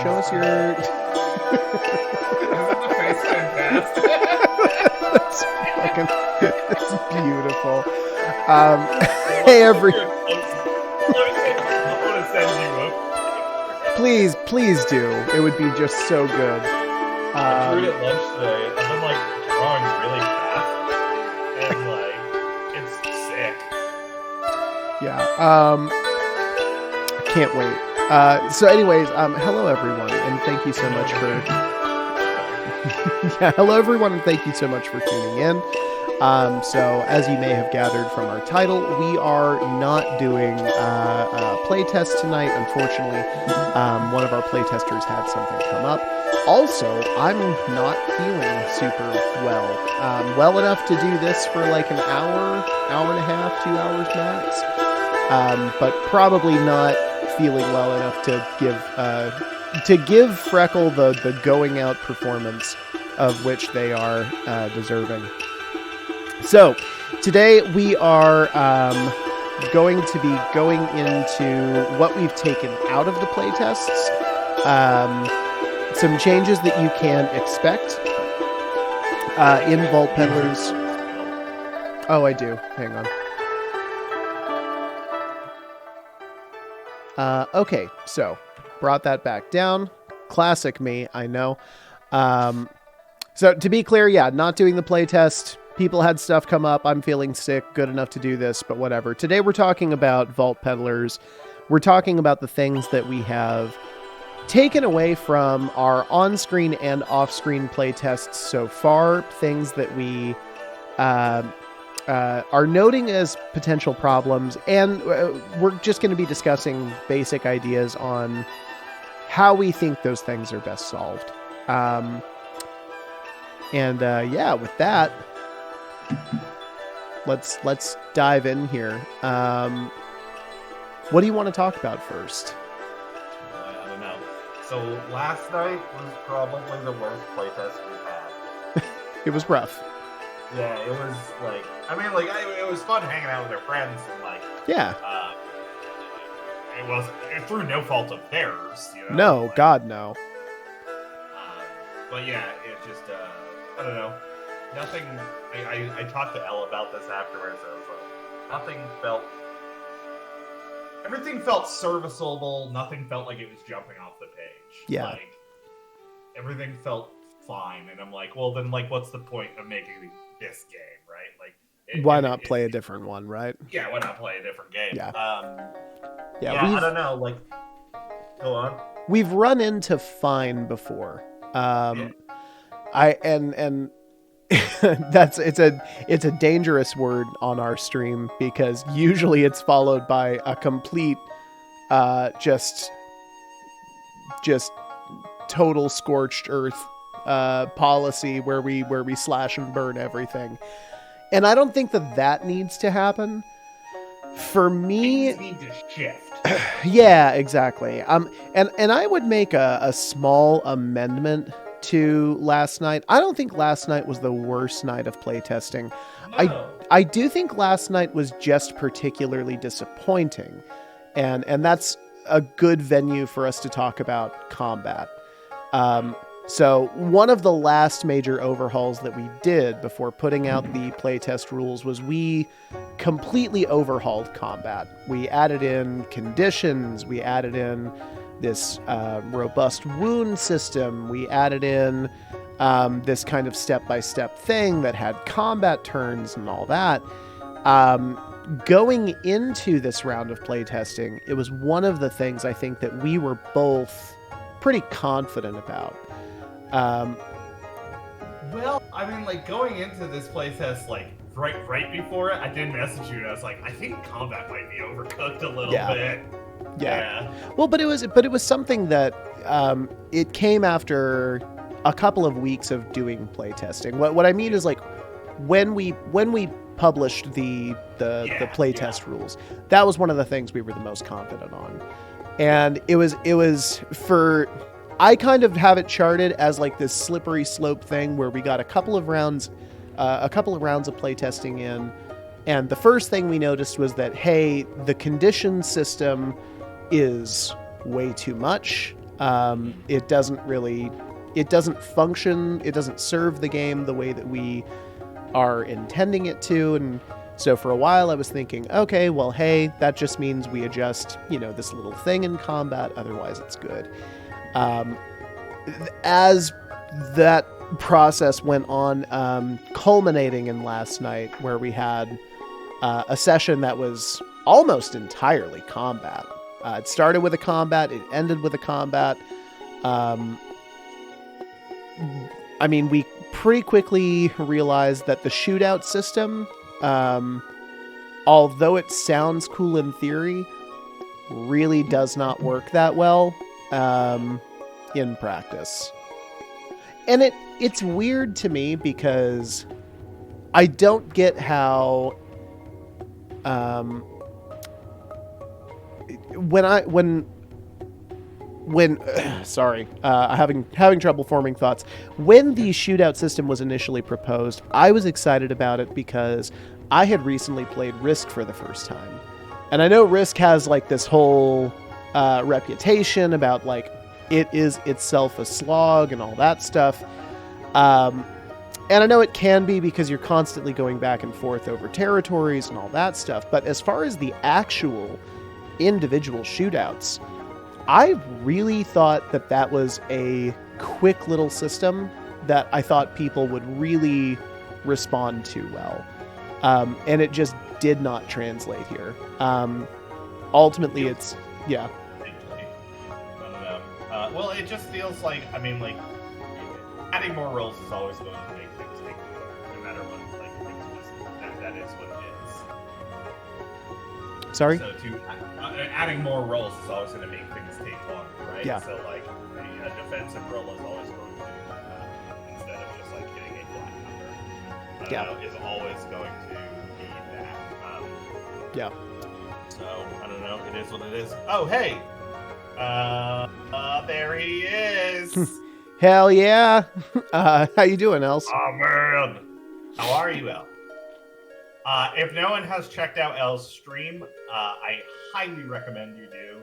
Show us your. Isn't the face fantastic? That's beautiful. Hey, I want to send you up. Please do. It would be just so good. I drew it at lunch today. I've been like drawing really fast, and like it's sick. Yeah. I can't wait. So anyways, hello everyone, and thank you so much for hello everyone, and thank you so much for tuning in. So as you may have gathered from our title, we are not doing a playtest tonight. Unfortunately, one of our playtesters had something come up. Also, I'm not feeling super well enough to do this for like an hour and a half, 2 hours max. But probably not feeling well enough to give Freckle the going out performance of which they are deserving. So today we are going to be going into what we've taken out of the playtests, some changes that you can expect in Vault Peddlers. Oh, I do. Hang on. Okay, so brought that back down. Classic me, I know. So to be clear, yeah, not doing the playtest. People had stuff come up. I'm feeling sick, good enough to do this, but whatever. Today we're talking about Vault Peddlers. We're talking about the things that we have taken away from our on-screen and off-screen playtests so far. Things that we are noting as potential problems, and we're just going to be discussing basic ideas on how we think those things are best solved. Yeah, with that, let's dive in here. What do you want to talk about first? I don't know. So last night was probably the worst playtest we've had. It was rough. Yeah, it was like, I mean, like, it was fun hanging out with our friends, and like, Yeah. it was through no fault of theirs, you know. No, like, God, no. But yeah, it just, I don't know. Nothing. I talked to Elle about this afterwards. I was like, nothing felt. Everything felt serviceable. Nothing felt like it was jumping off the page. Yeah. Like, everything felt fine, and I'm like, well, then, like, what's the point of making this game, right? Like, why not play a different one, right? Yeah, why not play a different game? Yeah. Yeah, I don't know. Like, go on. We've run into fine before. Yeah. And it's a dangerous word on our stream, because usually it's followed by a complete just total scorched earth policy where we slash and burn everything. And I don't think that needs to happen. For me, things need to shift. Yeah, exactly. And I would make a small amendment to last night. I don't think last night was the worst night of playtesting. No. I do think last night was just particularly disappointing, and that's a good venue for us to talk about combat. So one of the last major overhauls that we did before putting out the playtest rules was we completely overhauled combat. We added in conditions, we added in this robust wound system, we added in this kind of step-by-step thing that had combat turns and all that. Going into this round of playtesting, it was one of the things I think that we were both pretty confident about. Well, I mean, like, going into this playtest, like, right before it, I did message you, and I was like, I think combat might be overcooked a little bit. Yeah. Well, but it was something that it came after a couple of weeks of doing playtesting. What I mean is, like, when we published the playtest rules, that was one of the things we were the most confident on. And it was for, I kind of have it charted as like this slippery slope thing where we got a couple of rounds of playtesting in, and the first thing we noticed was that, hey, the condition system is way too much. It doesn't function. It doesn't serve the game the way that we are intending it to. And so for a while I was thinking, okay, well, hey, that just means we adjust, this little thing in combat. Otherwise it's good. As that process went on, culminating in last night, where we had a session that was almost entirely combat. It started with a combat, it ended with a combat. I mean, we pretty quickly realized that the shootout system, although it sounds cool in theory, really does not work that well in practice. And it's weird to me because I don't get how sorry, having trouble forming thoughts. When the shootout system was initially proposed, I was excited about it because I had recently played Risk for the first time. And I know Risk has like this whole reputation about like it is itself a slog and all that stuff. And I know it can be because you're constantly going back and forth over territories and all that stuff. But as far as the actual individual shootouts, I really thought that was a quick little system that I thought people would really respond to well. And it just did not translate here. Ultimately, it's... Yeah. I don't know. Well, it just feels like, I mean, like, adding more roles is always going to make things take longer, no matter what. Like, it's just, that is what it is. Sorry? So adding more roles is always going to make things take longer, right? Yeah. So, like, a defensive role is always going to, instead of just, like, hitting a flat number, is always going to be that. Yeah. So I don't know. It is what it is. Oh hey, there he is. Hell yeah. How you doing, Els? Oh man, how are you, El? If no one has checked out El's stream, I highly recommend you do.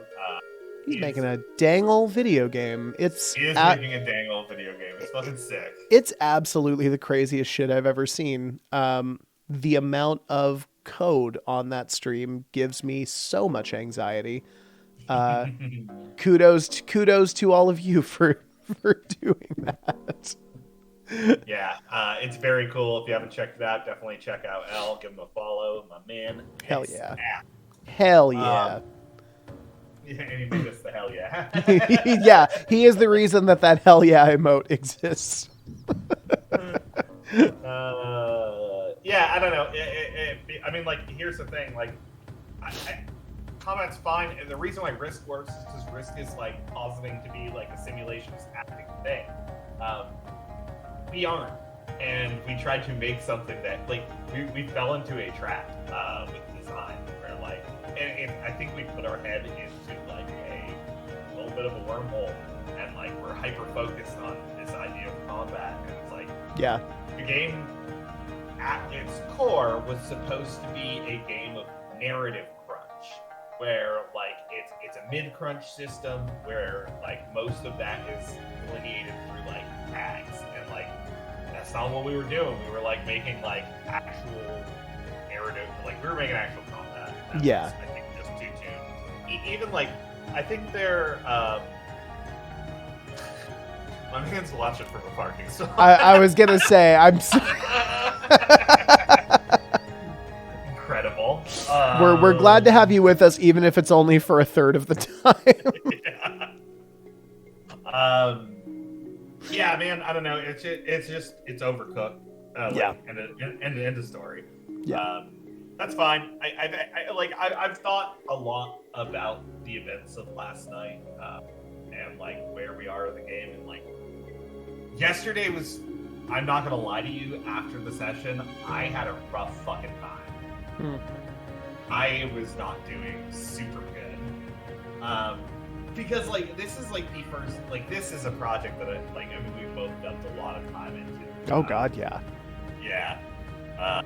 He's making a dang old video game. He is making a dang old video game. It's fucking sick. It's absolutely the craziest shit I've ever seen. The amount of code on that stream gives me so much anxiety. Kudos to all of you for doing that. Yeah, it's very cool. If you haven't checked it out, definitely check out El. Give him a follow, my man. Hell yeah. Hell yeah. Yeah, and he made us the hell yeah. Yeah, he is the reason that hell yeah emote exists. Yeah, I don't know. I mean, like, here's the thing. Like, combat's fine. And the reason why Risk works is because Risk is, like, positing to be, like, a simulations acting thing. We aren't. And we tried to make something that, like, we fell into a trap with design. Where, like, and I think we put our head into, like, a little bit of a wormhole. And, like, we're hyper-focused on this idea of combat. And it's like, yeah. The game, at its core, was supposed to be a game of narrative crunch, where like it's a mid-crunch system where like most of that is delineated through like tags, and like that's not what we were doing. We were like making like actual narrative, like we were making actual combat. That yeah, was, I think just too tuned. Even like I think they're. My man's watching from a parking spot. I was gonna say I'm. Incredible. We're glad to have you with us, even if it's only for a third of the time. Yeah, man. I don't know. It's overcooked. Yeah. End of story. Yeah. That's fine. I've thought a lot about the events of last night, and like where we are in the game, and like yesterday was. I'm not gonna lie to you. After the session, I had a rough fucking time. I was not doing super good. Because like this is like the first, like this is a project that we've both dumped a lot of time into. Oh God, yeah. Yeah. I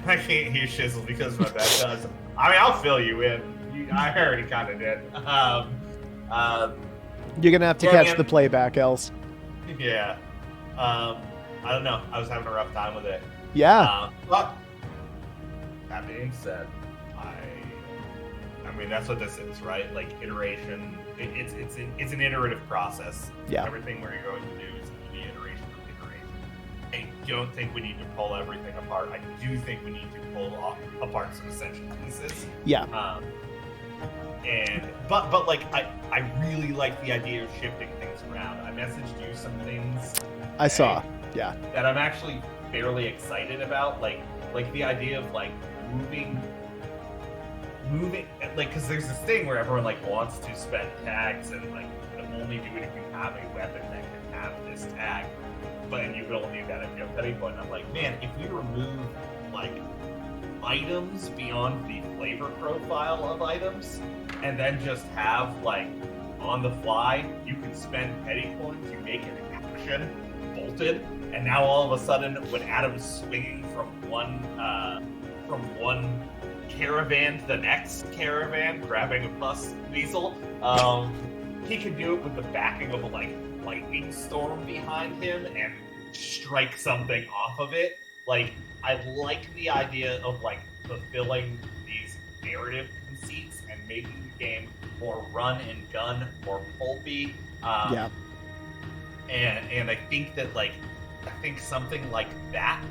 can't hear Shizzle because my bed does. I mean, I'll fill you in. I already kind of did. You're gonna have to catch the playback, Els. Yeah. I don't know. I was having a rough time with it. Yeah. But that being said, I mean that's what this is, right? Like iteration. It's an iterative process. Yeah. Everything we're going to do is going to be iteration of iteration. I don't think we need to pull everything apart. I do think we need to pull apart some essential pieces. Yeah. But like I really like the idea of shifting things around. I messaged you some things. I saw. Yeah. That I'm actually fairly excited about, like the idea of like moving, like because there's this thing where everyone like wants to spend tags and like you can only do it if you have a weapon that can have this tag, but you can only do that if you have petty point. I'm like, man, if we remove like items beyond the flavor profile of items, and then just have like on the fly, you can spend petty points, you make an action, bolted, and now all of a sudden, when Adam's swinging from one caravan to the next caravan, grabbing a bus weasel, he can do it with the backing of a like lightning storm behind him and strike something off of it. Like, I like the idea of like fulfilling these narrative conceits and making the game more run and gun, more pulpy. Yeah. And I think that something like that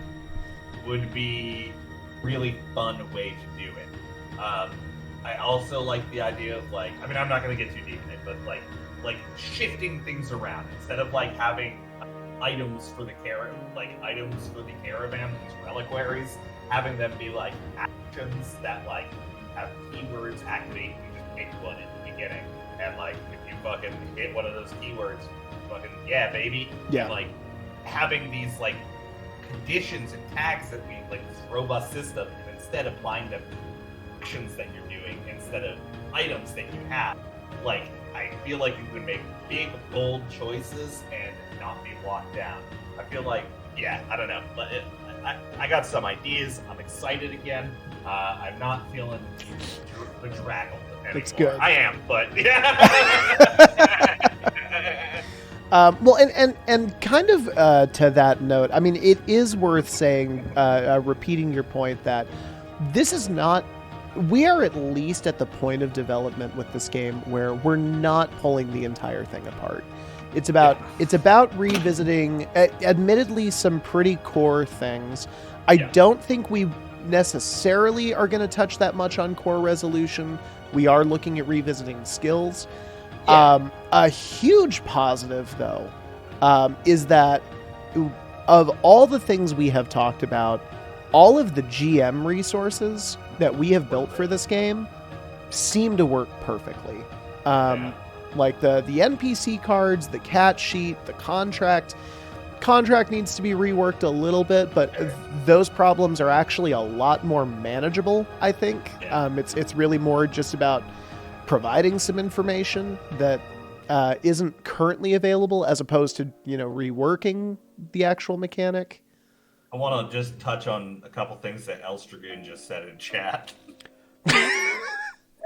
would be really fun way to do it. I also like the idea of like, I mean, I'm not going to get too deep in it, but like shifting things around instead of like having items for the caravan, these reliquaries, having them be like actions that like have keywords activate. You just pick one in the beginning, and like if you fucking hit one of those keywords, fucking yeah, baby. Yeah. And, like having these like conditions and tags that we like this robust system, and instead applying them actions that you're doing instead of items that you have. Like, I feel like you can make big, bold choices and not be locked down. I feel like, yeah, I don't know, but I got some ideas. I'm excited again. I'm not feeling bedraggled anymore. It's good. I am, but yeah. Well, and kind of to that note, I mean, it is worth saying, repeating your point that this is not. We are at least at the point of development with this game where we're not pulling the entire thing apart. It's about revisiting, admittedly, some pretty core things. I don't think we necessarily are going to touch that much on core resolution. We are looking at revisiting skills. A huge positive, though, is that of all the things we have talked about, all of the GM resources that we have built for this game seem to work perfectly. Like the NPC cards, the cat sheet, the contract. Contract needs to be reworked a little bit, but those problems are actually a lot more manageable, I think. It's really more just about providing some information that isn't currently available, as opposed to, reworking the actual mechanic. I want to just touch on a couple things that Elstragoon just said in chat.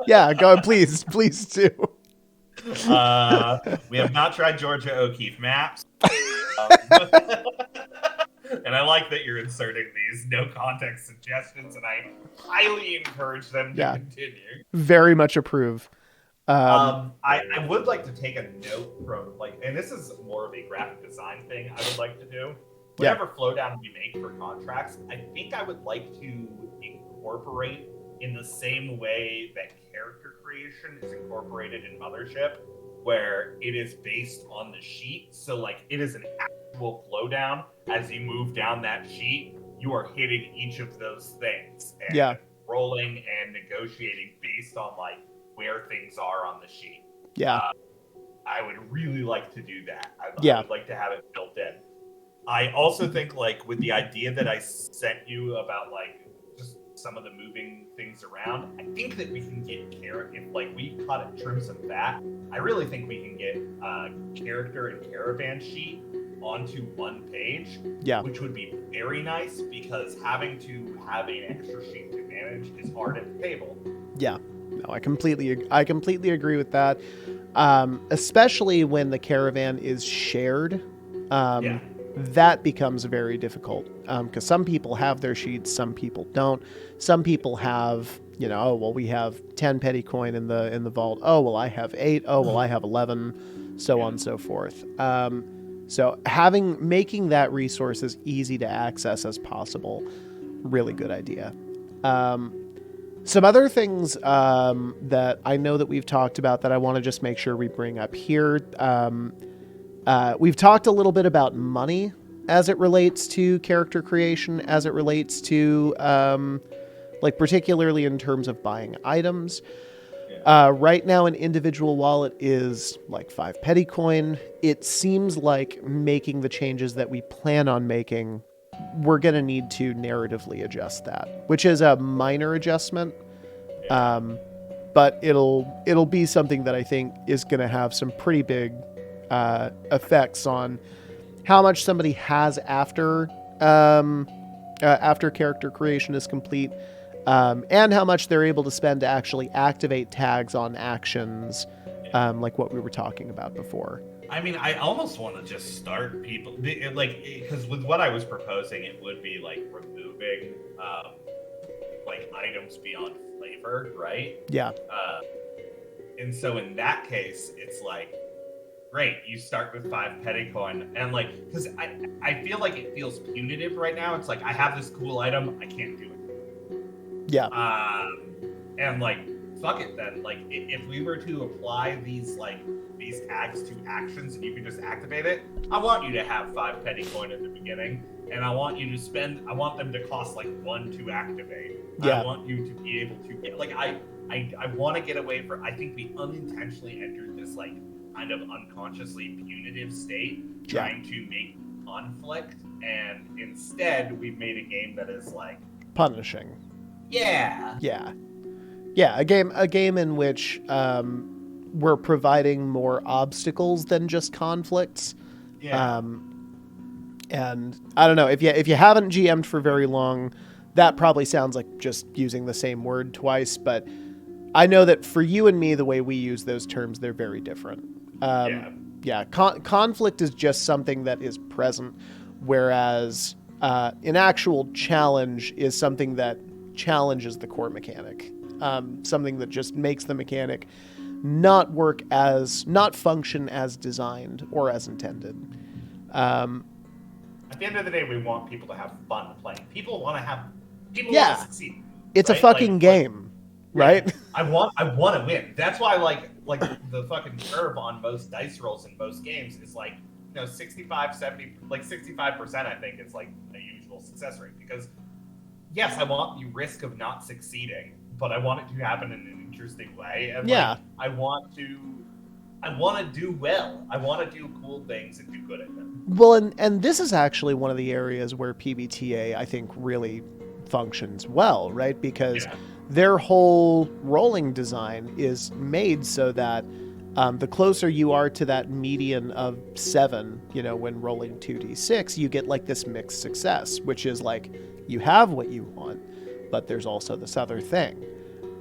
Yeah, go, please do. We have not tried Georgia O'Keeffe maps. And I like that you're inserting these no context suggestions, and I highly encourage them to continue. Very much approve. I would like to take a note from, and this is more of a graphic design thing I would like to do. Whatever flowdown we make for contracts, I think I would like to incorporate in the same way that character creation is incorporated in Mothership, where it is based on the sheet. So, it is an actual flowdown. As you move down that sheet, you are hitting each of those things and rolling and negotiating based on, where things are on the sheet. I would really like to do that. I would like to have it built in. I also think, with the idea that I sent you about, just some of the moving things around, I think that we can get if, we cut it, trim some fat, I really think we can get character and caravan sheet onto one page, which would be very nice, because having to have an extra sheet to manage is hard at the table. Yeah. No, I completely agree with that. Especially when the caravan is shared. That becomes very difficult, because some people have their sheets, some people don't. Some people have, we have 10 petty coin in the vault. Oh, well, I have 8. Oh, well, I have 11, so on and so forth. So making that resource as easy to access as possible, really good idea. Some other things that I know that we've talked about that I want to just make sure we bring up here. We've talked a little bit about money as it relates to character creation, as it relates to, particularly in terms of buying items. Right now, an individual wallet is 5 petty coin. It seems like making the changes that we plan on making, we're going to need to narratively adjust that, which is a minor adjustment. But it'll be something that I think is going to have some pretty big effects on how much somebody has after character creation is complete, and how much they're able to spend to actually activate tags on actions, like what we were talking about before. I mean, I almost want to just start people, because with what I was proposing, it would be removing items beyond flavor, right? Yeah. And so in that case, it's great, you start with 5 petty coin, and because I feel like it feels punitive right now. It's I have this cool item, I can't do it. Yeah. And fuck it then. If we were to apply these tags to actions and you can just activate it, I want you to have 5 petty coin at the beginning, and I want you to I want them to cost 1 to activate. Yeah. I want you to be able to get I want to get away from. I think we unintentionally entered this kind of unconsciously punitive state, trying to make conflict, and instead we've made a game that is punishing. Yeah. Yeah, a game in which we're providing more obstacles than just conflicts. Yeah. And I don't know, if you haven't GM'd for very long, that probably sounds like just using the same word twice, but I know that for you and me, the way we use those terms, they're very different. Yeah. Yeah, conflict is just something that is present, whereas an actual challenge is something that challenges the core mechanic, something that just makes the mechanic not function as designed or as intended. At the end of the day, we want people to have fun playing. People want to succeed. It's right? a fucking game, right? Yeah, I want to win. That's why like the fucking curve on most dice rolls in most games is like, 65, 70, like 65%, I think is like a usual success rate, because yes, I want the risk of not succeeding, but I want it to happen in an interesting way. And like, I want to do well. I want to do cool things and do good at them. Well, and this is actually one of the areas where PBTA, I think, really functions well, right? Because their whole rolling design is made so that the closer you are to that median of 7, when rolling 2d6, you get like this mixed success, which is like you have what you want, but there's also this other thing.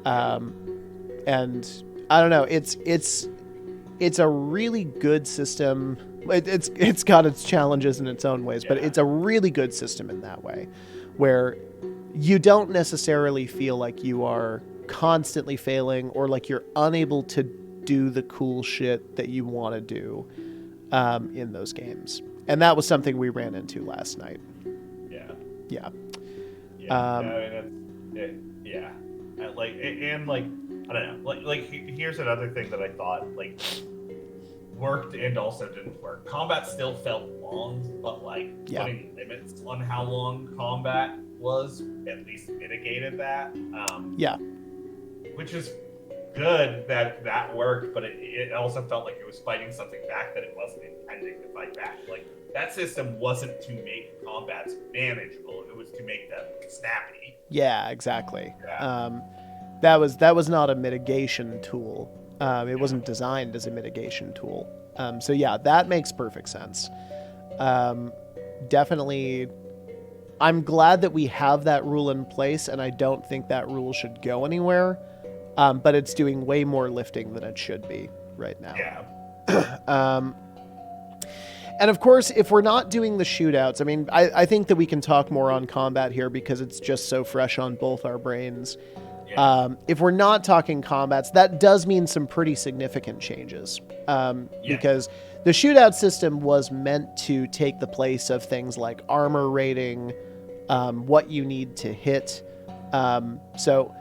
And I don't know, it's a really good system. It's got its challenges in its own ways, but it's a really good system in that way, where you don't necessarily feel like you are constantly failing or like you're unable to do the cool shit that you want to do in those games. And that was something we ran into last night. Yeah. Yeah. I don't know. Like here's another thing that I thought like worked and also didn't work. Combat still felt long, but putting limits on how long combat was at least mitigated that. Which is good that worked, but it also felt like it was fighting something back that it wasn't intending to fight back. Like, that system wasn't to make combats manageable; it was to make them snappy. Yeah, exactly. Yeah. That was not a mitigation tool. It wasn't designed as a mitigation tool. So yeah, that makes perfect sense. Definitely, I'm glad that we have that rule in place, and I don't think that rule should go anywhere. But it's doing way more lifting than it should be right now. Yeah. And of course, if we're not doing the shootouts, I mean, I think that we can talk more on combat here because it's just so fresh on both our brains. Yeah. If we're not talking combats, that does mean some pretty significant changes. Because the shootout system was meant to take the place of things like armor rating, what you need to hit. So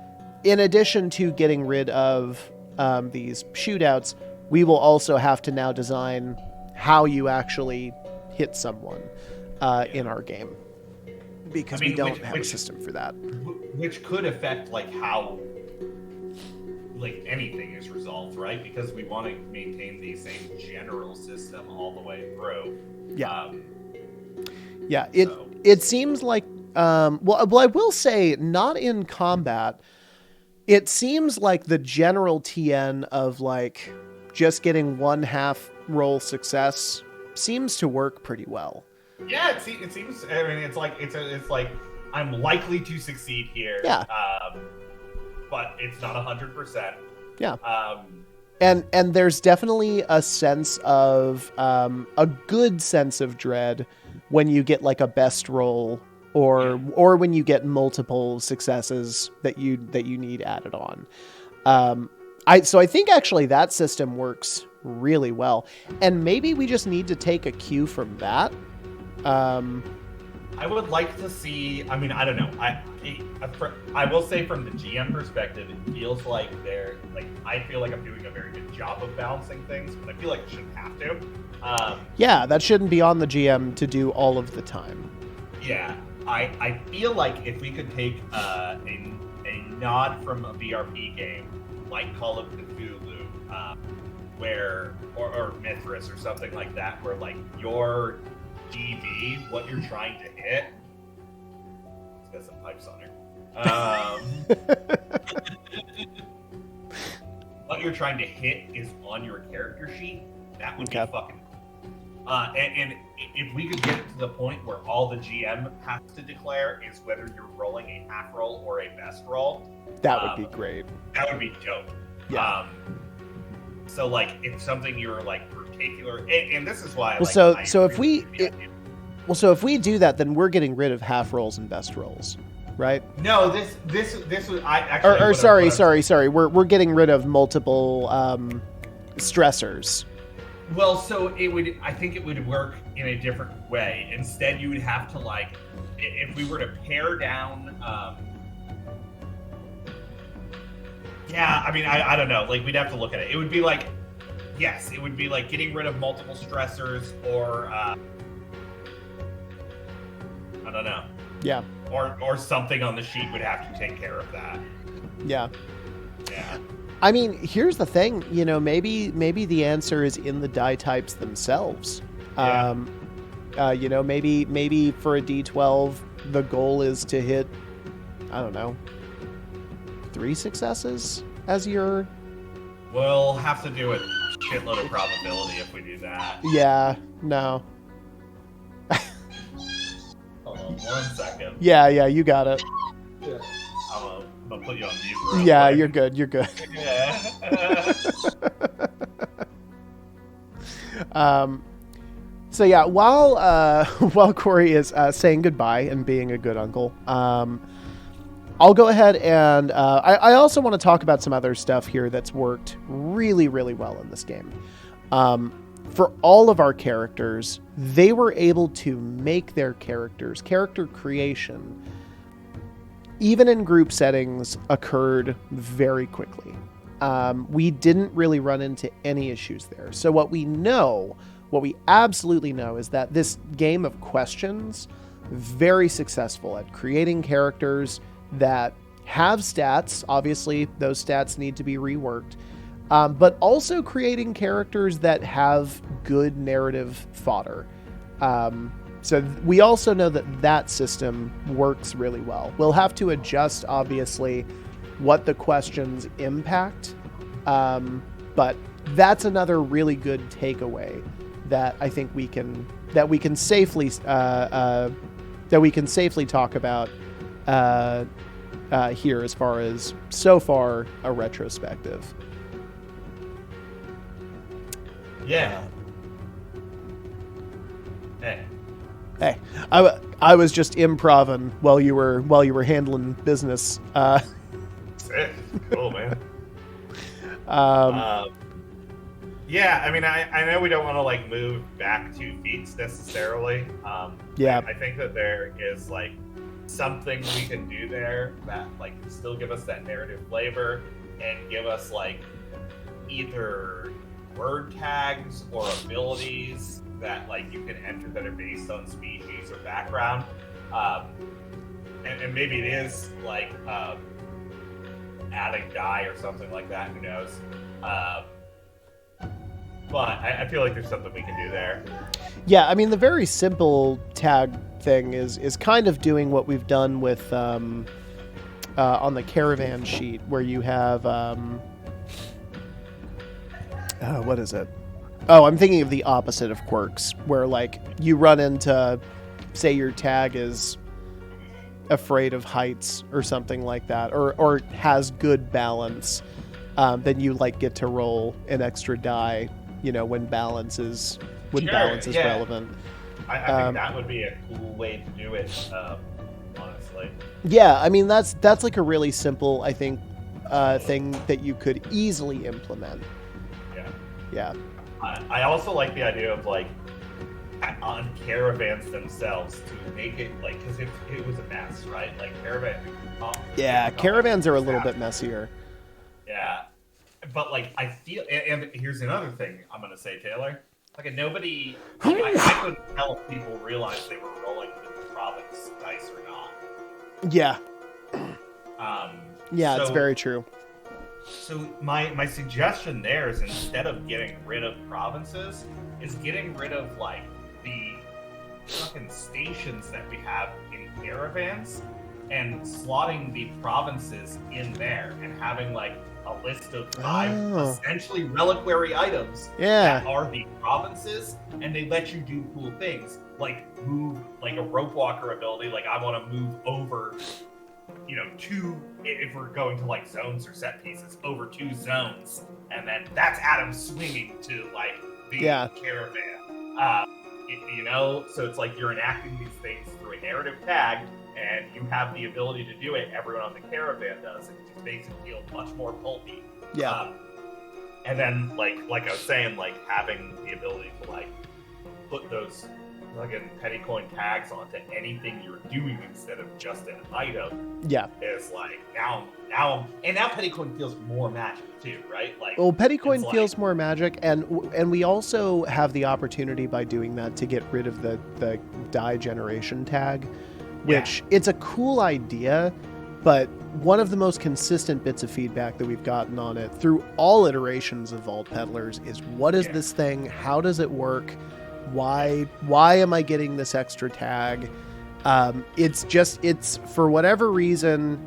in addition to getting rid of these shootouts, we will also have to now design how you actually hit someone in our game, because we don't have a system for that. Which could affect how anything is resolved, right? Because we want to maintain the same general system all the way through. Yeah. It seems like well, I will say, not in combat. It seems like the general TN of just getting 1/2 roll success seems to work pretty well. Yeah, it seems. I mean, it's like I'm likely to succeed here. Yeah. But it's not 100%. Yeah. And there's definitely a sense of a good sense of dread when you get a best roll. Or when you get multiple successes that you need added on. So I think actually that system works really well, and maybe we just need to take a cue from that. I would like to see. I mean, I don't know. I will say from the GM perspective, it feels like I feel like I'm doing a very good job of balancing things, but I feel like I shouldn't have to. Yeah, that shouldn't be on the GM to do all of the time. Yeah. I feel like if we could take a nod from a VRP game like Call of Cthulhu, or Mithras or something like that, where your DB, what you're trying to hit, it's got some pipes on her. what you're trying to hit is on your character sheet, that would be fucking. And if we could get it to the point where all the GM has to declare is whether you're rolling a half roll or a best roll, that would be great. That would be dope. Yeah. So like, if something you're like particular, and this is why. Well, so if we do that, then we're getting rid of half rolls and best rolls, right? No, this was I actually. Sorry. We're getting rid of multiple stressors. Well, so I think it would work in a different way. Instead, you would have to like, if we were to pare down. Yeah, I mean, I don't know. Like, we'd have to look at it. It would be like, yes, it would be like getting rid of multiple stressors, or I don't know. Yeah. Or something on the sheet would have to take care of that. Yeah. Yeah. I mean, here's the thing, maybe the answer is in the die types themselves. Yeah. Maybe for a D12, the goal is to hit, I don't know, 3 successes as your... We'll have to do a shitload of probability if we do that. Yeah, no. Hold on 1 second. Yeah, you got it. Yeah. I'm gonna put you on mute. Yeah, you're good. Yeah. So yeah, while Corey is saying goodbye and being a good uncle, I'll go ahead and I also want to talk about some other stuff here that's worked really, really well in this game. For all of our characters, they were able to make their character creation, even in group settings, occurred very quickly. We didn't really run into any issues there. So what we absolutely know is that this game of questions, very successful at creating characters that have stats. Obviously, those stats need to be reworked. But also creating characters that have good narrative fodder. So we also know that system works really well. We'll have to adjust, obviously, what the questions impact. But that's another really good takeaway that I think we can safely talk about here, as far as so far a retrospective. Yeah. Hey, I was just improvising while you were handling business. Sick. Cool, man. Yeah, I mean, I know we don't want to like move back 2 feet necessarily. Yeah. I think that there is like something we can do there that like can still give us that narrative flavor and give us like either word tags or abilities that like you can enter that are based on species or background, and maybe it is like adding die or something like that. Who knows? But I feel like there's something we can do there. Yeah, I mean, the very simple tag thing is kind of doing what we've done with on the caravan sheet, where you have what is it? Oh, I'm thinking of the opposite of quirks, where like you run into, say, your tag is afraid of heights or something like that, or has good balance. Then you like get to roll an extra die, when balance is relevant. I think that would be a cool way to do it, honestly. Yeah, I mean that's like a really simple, I think, thing that you could easily implement. Yeah. I also like the idea of like on caravans themselves to make it like, because it was a mess, right? Like caravans are a little bit messier. Yeah, but like I feel, and here's another thing I'm gonna say, Taylor. Like nobody, I couldn't tell if people realized they were rolling the province dice or not. Yeah. So, it's very true. So my suggestion there is, instead of getting rid of provinces, is getting rid of like the fucking stations that we have in caravans and slotting the provinces in there and having like a list of 5 Oh. essentially reliquary items Yeah. that are the provinces, and they let you do cool things like move, like a rope walker ability. Like I want to move over, two, if we're going to like zones or set pieces, over 2 zones, and then that's Adam swinging to like the caravan. So it's like you're enacting these things through a narrative tag, and you have the ability to do it. Everyone on the caravan does, and it just makes it feel much more pulpy. Yeah. And then like I was saying, like having the ability to like put those fucking petty coin tags onto anything you're doing instead of just an item. Yeah. Is like now petty coin feels more magic too, right? Like, well, petty coin feels more magic, and we also have the opportunity by doing that to get rid of the die generation tag, which it's a cool idea, but one of the most consistent bits of feedback that we've gotten on it through all iterations of Vault Peddlers is, what is this thing? How does it work? Why am I getting this extra tag? It's for whatever reason,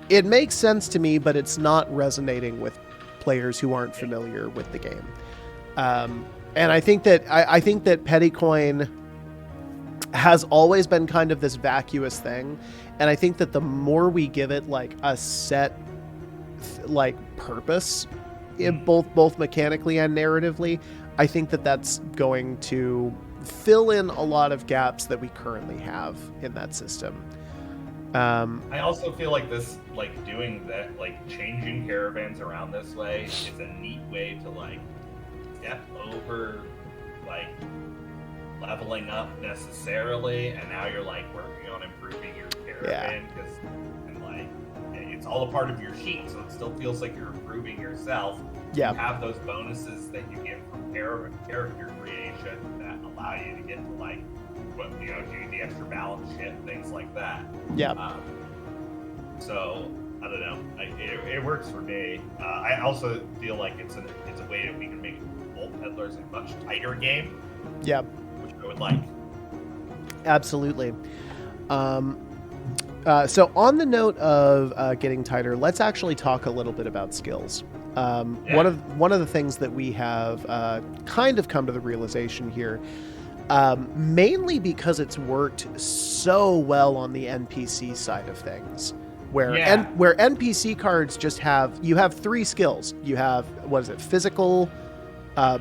it makes sense to me, but it's not resonating with players who aren't familiar with the game. And I think that petty coin has always been kind of this vacuous thing, and I think that the more we give it like a set like purpose, both mechanically and narratively, I think that that's going to fill in a lot of gaps that we currently have in that system. I also feel like this, like doing that, like changing caravans around this way is a neat way to like step over like leveling up necessarily, and now you're like working on improving your caravan, because and like it's all a part of your sheet, so it still feels like you're improving yourself. You have those bonuses that you get from character creation that allow you to get to like do the extra balance shit, things like that. So I don't know, it works for me. I also feel like it's a way that we can make Vault Peddlers a much tighter game. Which I would like. Absolutely. So on the note of getting tighter, let's actually talk a little bit about skills. One of the things that we have kind of come to the realization here, mainly because it's worked so well on the NPC side of things, where NPC cards just have 3 skills. You have, physical,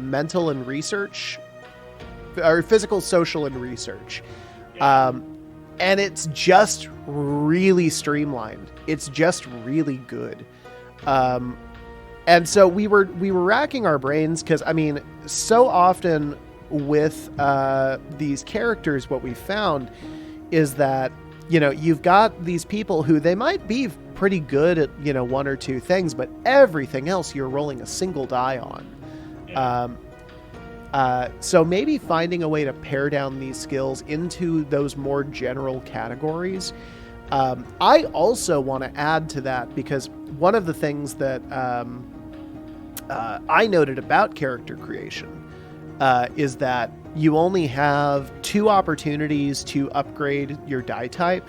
mental, and research, or physical, social, and research. And it's just really streamlined. It's just really good. And so we were racking our brains, because I mean, so often with these characters, what we found is that you've got these people who they might be pretty good at 1 or 2 things, but everything else you're rolling a single die on. So maybe finding a way to pare down these skills into those more general categories. I also want to add to that, because one of the things that I noted about character creation is that you only have 2 opportunities to upgrade your die type.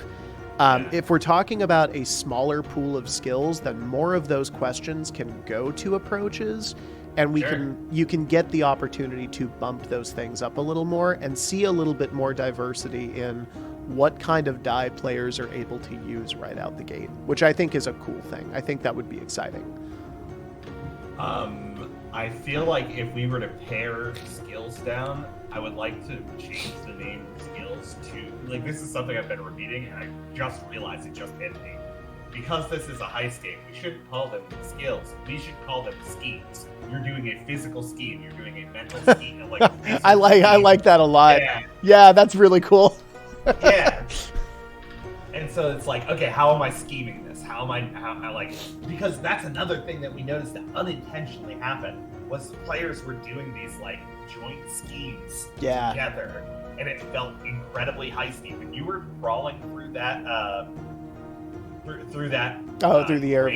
If we're talking about a smaller pool of skills, then more of those questions can go to approaches, and you can get the opportunity to bump those things up a little more and see a little bit more diversity in what kind of die players are able to use right out the gate, which I think is a cool thing. I think that would be exciting. I feel like if we were to pare skills down, I would like to change the name of skills to, like, this is something I've been repeating, and I just realized it just hit me. Because this is a heist game, we shouldn't call them skills. We should call them schemes. You're doing a physical scheme. You're doing a mental scheme. And like I like that a lot. Yeah, that's really cool. And so it's like, okay, how am I scheming this? How like, because that's another thing that we noticed that unintentionally happened, was the players were doing these like joint schemes together, and it felt incredibly heisty. When you were crawling through that through the air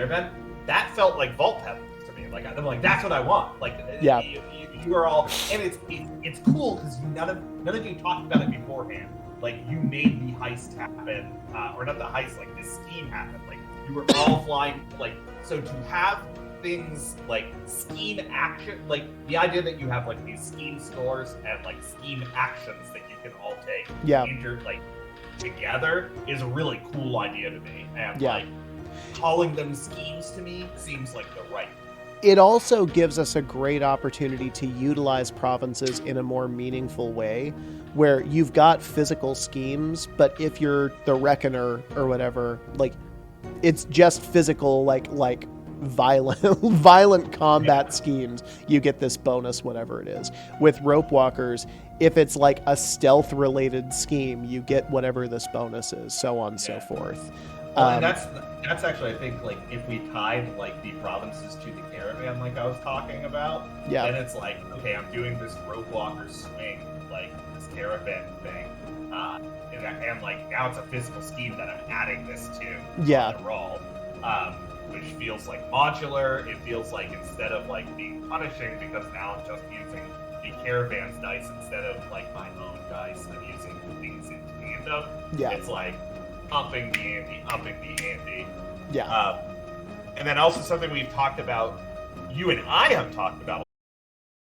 vent, that felt like Vault Peddlers to me. Like I'm like, that's what I want. Like you are all, and it's cool because none of you talked about it beforehand. Like you made the heist happen, or not the heist, like this scheme happen. Like we were all flying, like, so to have things like scheme action, like the idea that you have like these scheme scores and like scheme actions that you can all take like together is a really cool idea to me, and like calling them schemes to me seems like the right. It also gives us a great opportunity to utilize provinces in a more meaningful way, where you've got physical schemes, but if you're the Reckoner or whatever, like it's just physical, like violent combat schemes, you get this bonus, whatever it is. With Rope Walkers, if it's like a stealth related scheme, you get whatever this bonus is, so on and so forth. Well, and that's actually, I think, like if we tied like the provinces to the caravan, like I was talking about, then it's like, okay, I'm doing this Rope Walker swing, like this caravan thing, and like now it's a physical scheme that I'm adding this to the roll, which feels like modular. It feels like instead of like being punishing, because now I'm just using the caravan's dice instead of like my own dice, I'm using things in tandem. It's like upping the ante. And then also something we've talked about, you and I have talked about